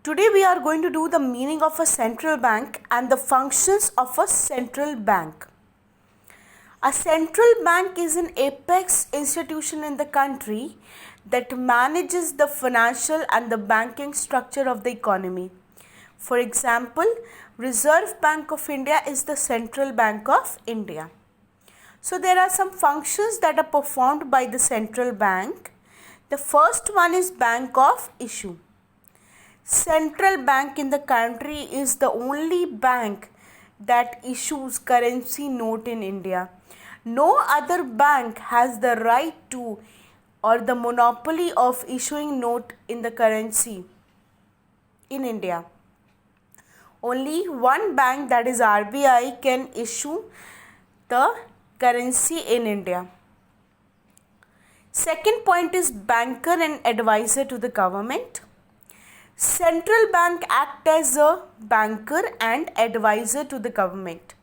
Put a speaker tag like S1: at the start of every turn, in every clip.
S1: Today we are going to do the meaning of a central bank and the functions of a central bank. A central bank is an apex institution in the country that manages the financial and the banking structure of the economy. For example, Reserve Bank of India is the Central Bank of India. So there are some functions that are performed by the central bank. The first one is bank of issue. Central bank in the country is the only bank that issues currency note in India. No other bank has the right to or the monopoly of issuing note in the currency in India. Only one bank, that is RBI, can issue the currency in India. Second point is banker and advisor to the government. Central bank act as a banker and advisor to the government.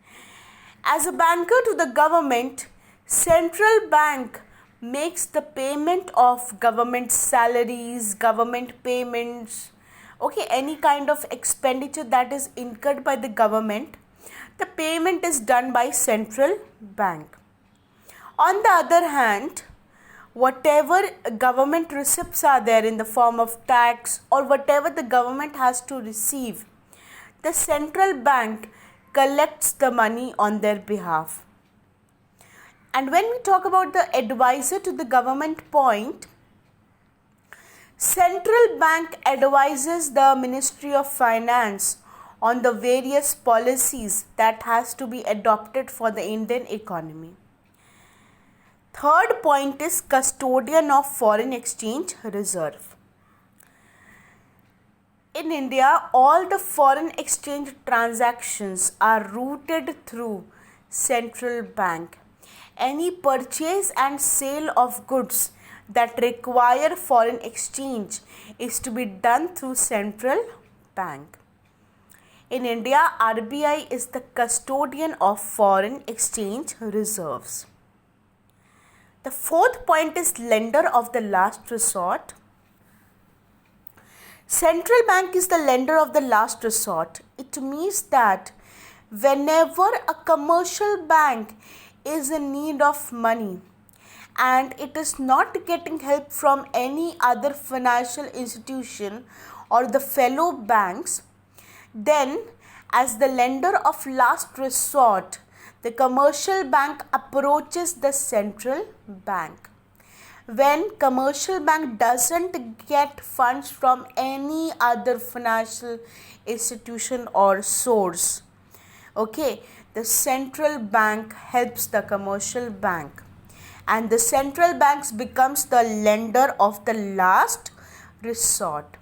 S1: As a banker to the government, central bank makes the payment of government salaries, government payments, any kind of expenditure that is incurred by the government. The payment is done by central bank. On the other hand, whatever government receipts are there in the form of tax or whatever the government has to receive, the central bank collects the money on their behalf. And when we talk about the advisor to the government point, central bank advises the Ministry of Finance on the various policies that has to be adopted for the Indian economy. Third point is custodian of foreign exchange reserve. In India, all the foreign exchange transactions are routed through central bank. Any purchase and sale of goods that require foreign exchange is to be done through central bank. In India, RBI is the custodian of foreign exchange reserves. The fourth point is lender of the last resort. Central bank is the lender of the last resort. It means that whenever a commercial bank is in need of money and it is not getting help from any other financial institution or the fellow banks, then as the lender of last resort, the commercial bank approaches the central bank. When commercial bank doesn't get funds from any other financial institution or source, the central bank helps the commercial bank, and the central bank becomes the lender of the last resort.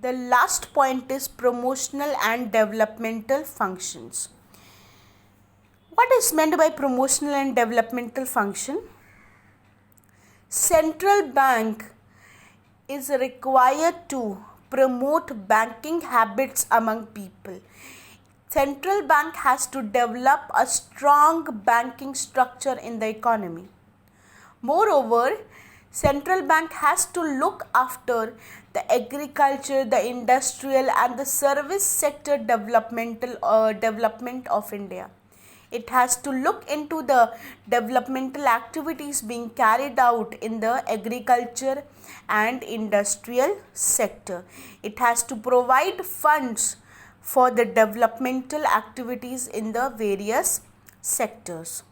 S1: The last point is promotional and developmental functions. What is meant by promotional and developmental function? Central bank is required to promote banking habits among people. Central bank has to develop a strong banking structure in the economy. Moreover, central bank has to look after the agriculture, the industrial and the service sector development of India. It has to look into the developmental activities being carried out in the agriculture and industrial sector. It has to provide funds for the developmental activities in the various sectors.